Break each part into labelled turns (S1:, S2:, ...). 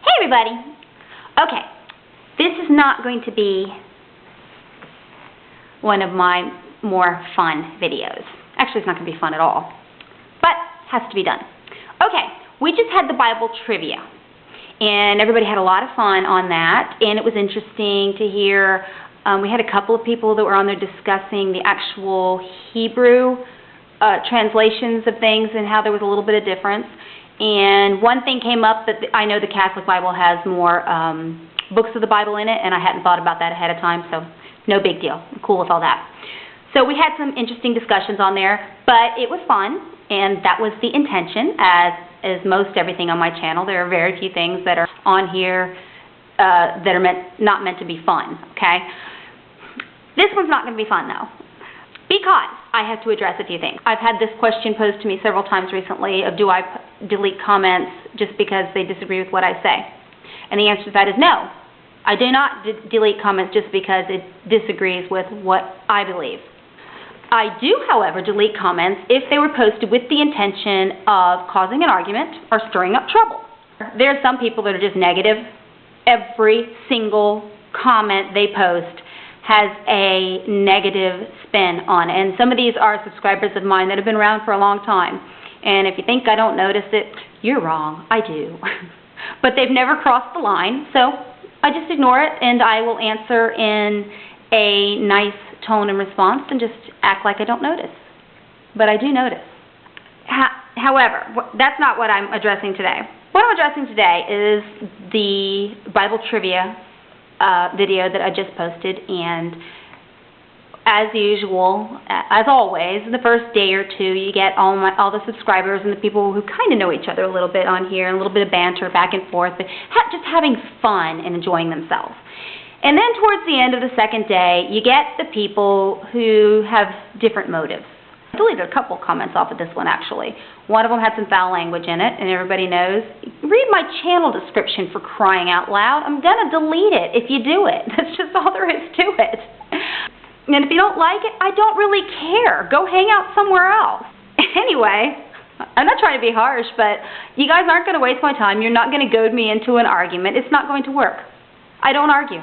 S1: Hey everybody! Okay, this is not going to be one of my more fun videos. Actually, it's not going to be fun at all, but has to be done. Okay, we just had the Bible trivia, and everybody had a lot of fun on that, and it was interesting to hear. We had a couple of people that were on there discussing the actual Hebrew translations of things and how there was a little bit of difference. And one thing came up that I know the Catholic Bible has more books of the Bible in it, and I hadn't thought about that ahead of time, so no big deal. I'm cool with all that. So we had some interesting discussions on there, but it was fun, and that was the intention, as most everything on my channel. There are very few things that are on here that are not meant to be fun, okay? This one's not going to be fun, though, because I have to address a few things. I've had this question posed to me several times recently of do I delete comments just because they disagree with what I say? And the answer to that is no. I do not delete comments just because it disagrees with what I believe. I do, however, delete comments if they were posted with the intention of causing an argument or stirring up trouble. There are some people that are just negative. Every single comment they post has a negative spin on it. And some of these are subscribers of mine that have been around for a long time. And if you think I don't notice it, you're wrong. I do. But they've never crossed the line, so I just ignore it, and I will answer in a nice tone and response and just act like I don't notice. But I do notice. However, that's not what I'm addressing today. What I'm addressing today is the Bible trivia video that I just posted, and as usual, as always, the first day or two you get all the subscribers and the people who kind of know each other a little bit on here, and a little bit of banter back and forth, but just having fun and enjoying themselves. And then towards the end of the second day, you get the people who have different motives. I deleted a couple comments off of this one, actually. One of them had some foul language in it, and everybody knows. Read my channel description, for crying out loud. I'm going to delete it if you do it. That's just all there is to it. And if you don't like it, I don't really care. Go hang out somewhere else. Anyway, I'm not trying to be harsh, but you guys aren't going to waste my time. You're not going to goad me into an argument. It's not going to work. I don't argue.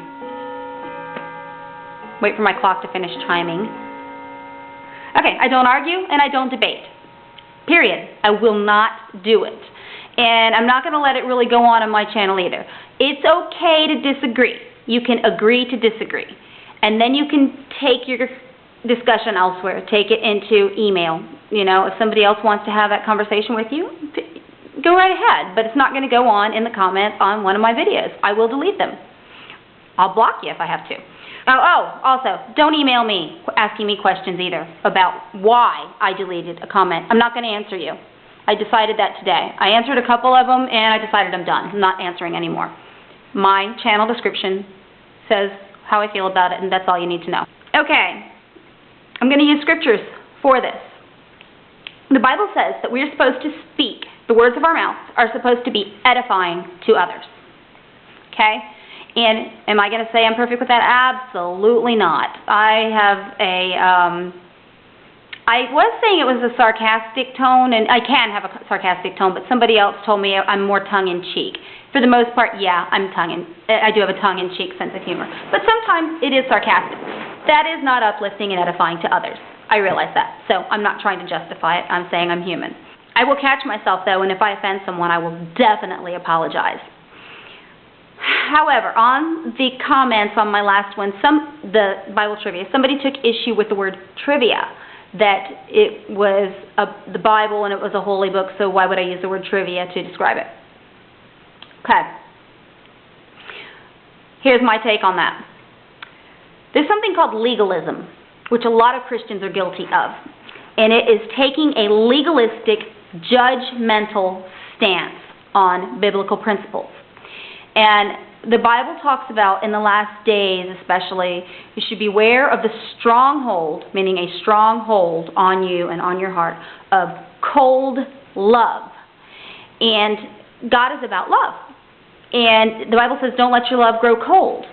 S1: Wait for my clock to finish chiming. Okay, I don't argue and I don't debate. Period. I will not do it. And I'm not going to let it really go on my channel either. It's okay to disagree. You can agree to disagree. And then you can take your discussion elsewhere. Take it into email. You know, if somebody else wants to have that conversation with you, go right ahead. But it's not going to go on in the comments on one of my videos. I will delete them. I'll block you if I have to. Also, don't email me asking me questions either about why I deleted a comment. I'm not going to answer you. I decided that today. I answered a couple of them, and I decided I'm done. I'm not answering anymore. My channel description says how I feel about it, and that's all you need to know. Okay, I'm going to use scriptures for this. The Bible says that we're supposed to speak. The words of our mouth are supposed to be edifying to others. Okay? And am I going to say I'm perfect with that? Absolutely not. I was saying it was a sarcastic tone, and I can have a sarcastic tone, but somebody else told me I'm more tongue-in-cheek. For the most part, yeah, I do have a tongue-in-cheek sense of humor. But sometimes it is sarcastic. That is not uplifting and edifying to others. I realize that. So I'm not trying to justify it. I'm saying I'm human. I will catch myself, though, and if I offend someone, I will definitely apologize. However, on the comments on my last one, the Bible trivia, somebody took issue with the word trivia, that it was the Bible and it was a holy book, so why would I use the word trivia to describe it? Okay. Here's my take on that. There's something called legalism, which a lot of Christians are guilty of, and it is taking a legalistic, judgmental stance on biblical principles. And the Bible talks about, in the last days especially, you should beware of the stronghold, meaning a stronghold on you and on your heart, of cold love. And God is about love. And the Bible says, don't let your love grow cold.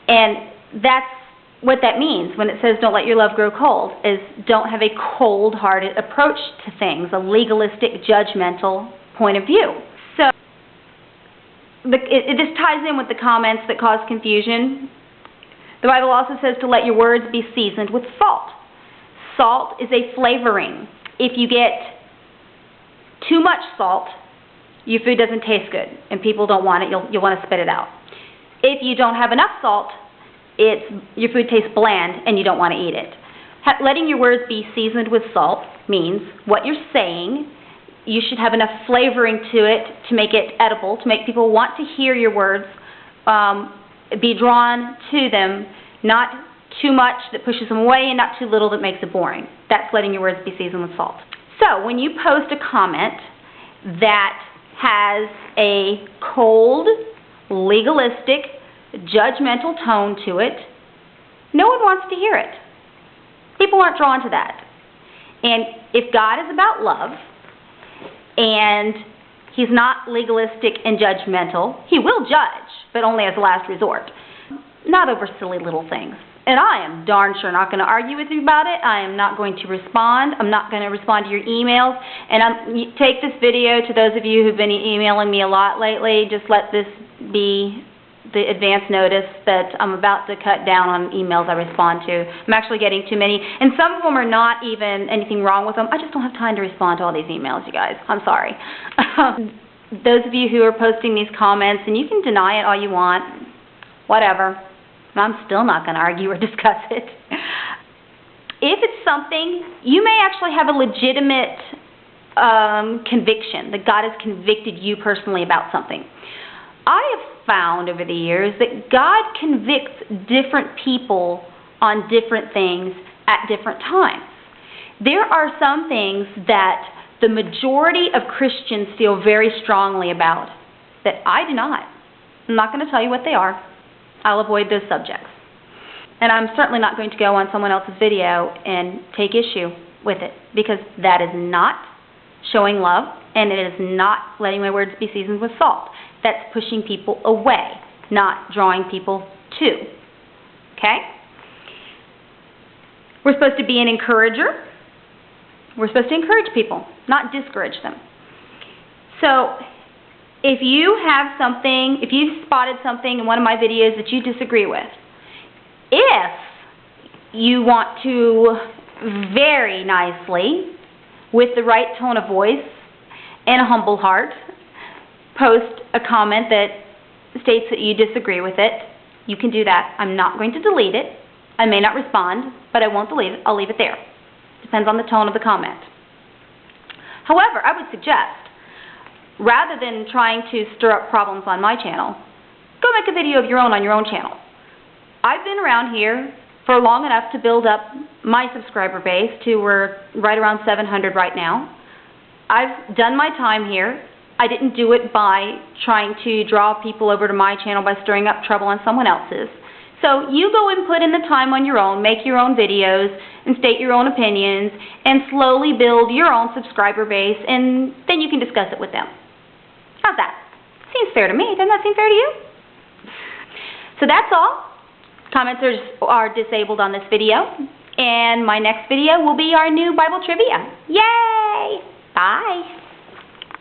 S1: And that's what that means when it says don't let your love grow cold, is don't have a cold-hearted approach to things, a legalistic, judgmental point of view. So this ties in with the comments that cause confusion. The Bible also says to let your words be seasoned with salt. Salt is a flavoring. If you get too much salt, your food doesn't taste good, and people don't want it. You'll want to spit it out. If you don't have enough salt, your food tastes bland, and you don't want to eat it. Letting your words be seasoned with salt means what you're saying, you should have enough flavoring to it to make it edible, to make people want to hear your words, be drawn to them, not too much that pushes them away and not too little that makes it boring. That's letting your words be seasoned with salt. So when you post a comment that has a cold, legalistic, judgmental tone to it, no one wants to hear it. People aren't drawn to that. And if God is about love and He's not legalistic and judgmental, He will judge, but only as a last resort, not over silly little things. And I am darn sure not going to argue with you about it. I am not going to respond. I'm not going to respond to your emails. And take this video to those of you who've been emailing me a lot lately. Just let this be the advance notice that I'm about to cut down on emails I respond to. I'm actually getting too many. And some of them are not even anything wrong with them. I just don't have time to respond to all these emails, you guys. I'm sorry. Those of you who are posting these comments, and you can deny it all you want, whatever. I'm still not going to argue or discuss it. If it's something, you may actually have a legitimate conviction, that God has convicted you personally about something. I have found over the years that God convicts different people on different things at different times. There are some things that the majority of Christians feel very strongly about that I do not. I'm not going to tell you what they are. I'll avoid those subjects. And I'm certainly not going to go on someone else's video and take issue with it, because that is not showing love, and it is not letting my words be seasoned with salt. That's pushing people away, not drawing people to. Okay? We're supposed to be an encourager. We're supposed to encourage people, not discourage them. So if you have something, if you've spotted something in one of my videos that you disagree with, if you want to very nicely, with the right tone of voice and a humble heart, post a comment that states that you disagree with it, you can do that. I'm not going to delete it. I may not respond, but I won't delete it. I'll leave it there. Depends on the tone of the comment. However, I would suggest, rather than trying to stir up problems on my channel, go make a video of your own on your own channel. I've been around here for long enough to build up my subscriber base to we're right around 700 right now. I've done my time here. I didn't do it by trying to draw people over to my channel by stirring up trouble on someone else's. So you go and put in the time on your own, make your own videos, and state your own opinions, and slowly build your own subscriber base, and then you can discuss it with them. How's that? Seems fair to me. Doesn't that seem fair to you? So that's all. Comments are disabled on this video, and my next video will be our new Bible trivia. Yay! Bye!